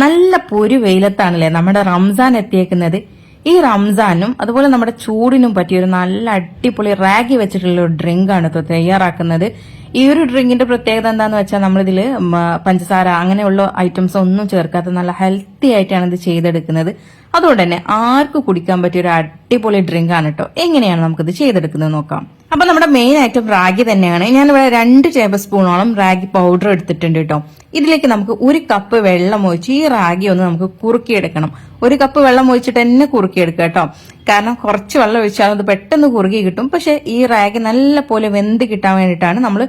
നല്ല പൊരു വെയിലത്താണല്ലേ നമ്മുടെ റംസാൻ എത്തിയേക്കുന്നത്. ഈ റംസാനും അതുപോലെ നമ്മുടെ ചൂടിനും പറ്റിയൊരു നല്ല അടിപൊളി റാഗി വെച്ചിട്ടുള്ള ഒരു ഡ്രിങ്ക് ആണ് തയ്യാറാക്കുന്നത്. ഈ ഒരു ഡ്രിങ്കിന്റെ പ്രത്യേകത എന്താന്ന് വെച്ചാൽ നമ്മളിതില് പഞ്ചസാര അങ്ങനെയുള്ള ഐറ്റംസ് ഒന്നും ചേർക്കാത്ത നല്ല ഹെൽത്തി ആയിട്ടാണ് ഇത് ചെയ്തെടുക്കുന്നത്. അതുകൊണ്ട് തന്നെ ആർക്കും കുടിക്കാൻ പറ്റിയ ഒരു അടിപൊളി ഡ്രിങ്ക് ആണ് കേട്ടോ. എങ്ങനെയാണ് നമുക്കിത് ചെയ്തെടുക്കുന്നത് നോക്കാം. അപ്പൊ നമ്മുടെ മെയിൻ ഐറ്റം റാഗി തന്നെയാണ്. ഞാനിവിടെ 2 ടേബിൾ സ്പൂണോളം റാഗി പൗഡർ എടുത്തിട്ടുണ്ട് കേട്ടോ. ഇതിലേക്ക് നമുക്ക് 1 കപ്പ് വെള്ളം ഒഴിച്ച് ഈ റാഗി ഒന്ന് നമുക്ക് കുറുക്കിയെടുക്കണം. 1 കപ്പ് വെള്ളം ഒഴിച്ചിട്ട് തന്നെ കുറുക്കിയെടുക്കുക കേട്ടോ. കാരണം കുറച്ച് വെള്ളം ഒഴിച്ചാൽ അത് പെട്ടെന്ന് കുറുകി കിട്ടും. പക്ഷെ ഈ റാഗി നല്ല പോലെ വെന്ത് കിട്ടാൻ വേണ്ടിയിട്ടാണ് നമ്മൾ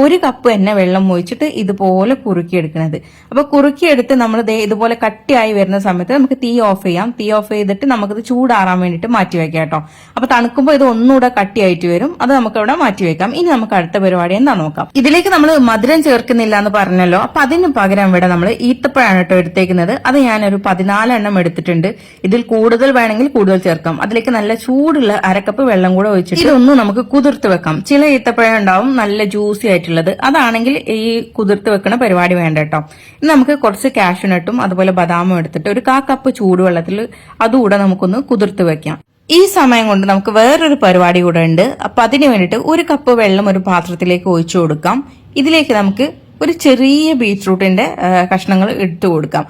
1 കപ്പ് തന്നെ വെള്ളം ഒഴിച്ചിട്ട് ഇതുപോലെ കുറുക്കിയെടുക്കുന്നത്. അപ്പൊ കുറുക്കിയെടുത്ത് നമ്മൾ ഇതുപോലെ കട്ടിയായി വരുന്ന സമയത്ത് നമുക്ക് തീ ഓഫ് ചെയ്യാം. തീ ഓഫ് ചെയ്തിട്ട് നമുക്കിത് ചൂടാറാൻ വേണ്ടിയിട്ട് മാറ്റി വെക്കാം കേട്ടോ. അപ്പൊ തണുക്കുമ്പോൾ ഇത് ഒന്നുകൂടെ കട്ടിയായിട്ട് വരും. അത് നമുക്ക് അവിടെ മാറ്റി വെക്കാം. ഇനി നമുക്ക് അടുത്ത പരിപാടി എന്താ നോക്കാം. ഇതിലേക്ക് നമ്മൾ മധുരം ചേർക്കുന്നില്ല എന്ന് പറഞ്ഞല്ലോ. അപ്പൊ അതിന് പകരം ഇവിടെ നമ്മൾ ഈത്തപ്പഴമാണ് കേട്ടോ എടുത്തേക്കുന്നത്. അത് ഞാനൊരു 14 എണ്ണം എടുത്തിട്ടുണ്ട്. ഇതിൽ കൂടുതൽ വേണമെങ്കിൽ കൂടുതൽ ചേർക്കാം. അതിലേക്ക് നല്ല ചൂടുള്ള 1/2 കപ്പ് വെള്ളം കൂടെ ഒഴിച്ചിട്ട് ഇതൊന്നും നമുക്ക് കുതിർത്ത് വെക്കാം. ചില ഈത്തപ്പഴം ഉണ്ടാവും നല്ല ജ്യൂസി ആയിട്ടുള്ളത്. അതാണെങ്കിൽ ഈ കുതിർത്ത് വെക്കണ പരിപാടി വേണ്ട കേട്ടോ. ഇനി നമുക്ക് കുറച്ച് കാഷ്യൂനട്ടും അതുപോലെ ബദാമും എടുത്തിട്ട് ഒരു 1/4 കപ്പ് ചൂടുവെള്ളത്തിൽ അതുകൂടെ നമുക്കൊന്ന് കുതിർത്ത് വെക്കാം. ഈ സമയം കൊണ്ട് നമുക്ക് വേറൊരു പരിപാടി കൂടെ ഉണ്ട്. അപ്പൊ അതിന് വേണ്ടിയിട്ട് 1 കപ്പ് വെള്ളം ഒരു പാത്രത്തിലേക്ക് ഒഴിച്ചു കൊടുക്കാം. ഇതിലേക്ക് നമുക്ക് ഒരു ചെറിയ ബീറ്റ്റൂട്ടിന്റെ കഷ്ണങ്ങൾ ഇട്ട് കൊടുക്കാം.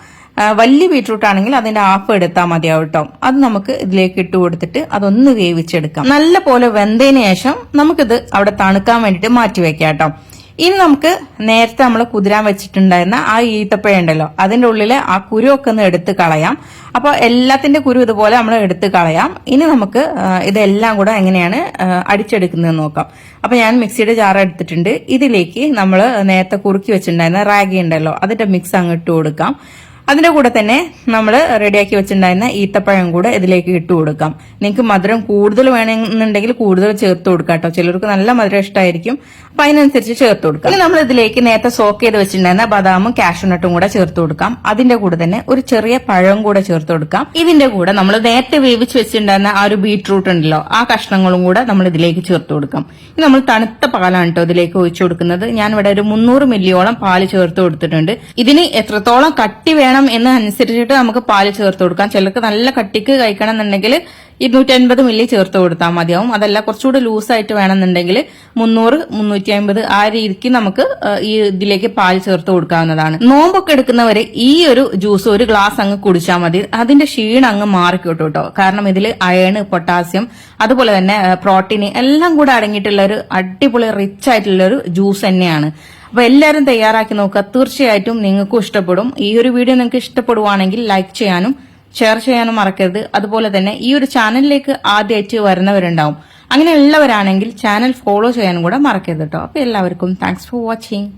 വലിയ ബീറ്റ്റൂട്ട് ആണെങ്കിൽ അതിന്റെ ഹാഫ് എടുത്താൽ മതിയാവും കേട്ടോ. അത് നമുക്ക് ഇതിലേക്ക് ഇട്ട് കൊടുത്തിട്ട് അതൊന്ന് വേവിച്ചെടുക്കാം. നല്ല പോലെ വെന്തതിന് ശേഷം നമുക്കിത് അവിടെ തണുക്കാൻ വേണ്ടിയിട്ട് മാറ്റി വെക്കാം കേട്ടോ. ഇനി നമുക്ക് നേരത്തെ നമ്മൾ കുതിരാൻ വെച്ചിട്ടുണ്ടായിരുന്ന ആ ഈത്തപ്പഴം ഉണ്ടല്ലോ, അതിന്റെ ഉള്ളില് ആ കുരു ഒക്കെ ഒന്ന് എടുത്ത് കളയാം. അപ്പൊ എല്ലാത്തിന്റെ കുരു ഇതുപോലെ നമ്മൾ എടുത്ത് കളയാം. ഇനി നമുക്ക് ഇതെല്ലാം കൂടെ എങ്ങനെയാണ് അടിച്ചെടുക്കുന്നത് നോക്കാം. അപ്പൊ ഞാൻ മിക്സിയുടെ ജാർ എടുത്തിട്ടുണ്ട്. ഇതിലേക്ക് നമ്മൾ നേരത്തെ കുറുക്കി വെച്ചിട്ടുണ്ടായിരുന്ന റാഗി ഉണ്ടല്ലോ, അതിന്റെ മിക്സ് അങ്ങ് ഇട്ട് കൊടുക്കാം. അതിന്റെ കൂടെ തന്നെ നമ്മൾ റെഡിയാക്കി വെച്ചിട്ടുണ്ടായിരുന്ന ഈത്തപ്പഴം കൂടെ ഇതിലേക്ക് ഇട്ട് കൊടുക്കാം. നിങ്ങൾക്ക് മധുരം കൂടുതൽ വേണമെന്നുണ്ടെങ്കിൽ കൂടുതൽ ചേർത്ത് കൊടുക്കാം കേട്ടോ. ചിലർക്ക് നല്ല മധുരം ഇഷ്ടമായിരിക്കും. അപ്പൊ അതിനനുസരിച്ച് ചേർത്ത് കൊടുക്കാം. ഇനി നമ്മൾ ഇതിലേക്ക് നേരത്തെ സോക്ക് ചെയ്ത് വെച്ചിട്ടുണ്ടായിരുന്ന ബദാമും കാഷ്യൂനട്ടും കൂടെ ചേർത്ത് കൊടുക്കാം. അതിന്റെ കൂടെ തന്നെ ഒരു ചെറിയ പഴം കൂടെ ചേർത്ത് കൊടുക്കാം. ഇതിന്റെ കൂടെ നമ്മൾ നേരത്തെ വേവിച്ച് വെച്ചിട്ടുണ്ടായിരുന്ന ആ ഒരു ബീറ്റ്റൂട്ട് ഉണ്ടല്ലോ, ആ കഷ്ണങ്ങളും കൂടെ നമ്മൾ ഇതിലേക്ക് ചേർത്ത് കൊടുക്കാം. ഇനി നമ്മൾ തണുത്ത പാലാണ് കേട്ടോ ഇതിലേക്ക് ഒഴിച്ചു കൊടുക്കുന്നത്. ഞാൻ ഇവിടെ ഒരു 300 മില്ലിയോളം പാല് ചേർത്ത് കൊടുത്തിട്ടുണ്ട്. ഇതിന് എത്രത്തോളം കട്ടി വേണം എന്ന് അനുസരിച്ചിട്ട് നമുക്ക് പാല് ചേർത്ത് കൊടുക്കാം. ചിലർക്ക് നല്ല കട്ടിക്ക് കഴിക്കണം എന്നുണ്ടെങ്കിൽ 250 മില്ലി ചേർത്ത് കൊടുത്താൽ മതിയാവും. അതല്ല കുറച്ചുകൂടി ലൂസായിട്ട് വേണമെന്നുണ്ടെങ്കിൽ 300, 350 ആ രീതിക്ക് നമുക്ക് ഈ ഇതിലേക്ക് പാൽ ചേർത്ത് കൊടുക്കാവുന്നതാണ്. നോമ്പൊക്കെ എടുക്കുന്നവരെ ഈ ഒരു ജ്യൂസ് ഒരു ഗ്ലാസ് അങ്ങ് കുടിച്ചാൽ മതി. അതിന്റെ ക്ഷീണം അങ്ങ് മാറിക്കോട്ടും കേട്ടോ. കാരണം ഇതിൽ അയൺ, പൊട്ടാസ്യം, അതുപോലെ തന്നെ പ്രോട്ടീൻ എല്ലാം കൂടെ അടങ്ങിയിട്ടുള്ള ഒരു അടിപൊളി റിച്ച് ആയിട്ടുള്ള ഒരു ജ്യൂസ് തന്നെയാണ്. അപ്പൊ എല്ലാവരും തയ്യാറാക്കി നോക്കുക. തീർച്ചയായിട്ടും നിങ്ങൾക്കും ഇഷ്ടപ്പെടും. ഈ ഒരു വീഡിയോ നിങ്ങൾക്ക് ഇഷ്ടപ്പെടുവാണെങ്കിൽ ലൈക്ക് ചെയ്യാനും ഷെയർ ചെയ്യാനും മറക്കരുത്. അതുപോലെ തന്നെ ഈ ഒരു ചാനലിലേക്ക് ആദ്യമായിട്ട് വരുന്നവരുണ്ടാവും. അങ്ങനെയുള്ളവരാണെങ്കിൽ ചാനൽ ഫോളോ ചെയ്യാനും കൂടെ മറക്കരുത് കേട്ടോ. അപ്പൊ എല്ലാവർക്കും താങ്ക്സ് ഫോർ വാച്ചിങ്.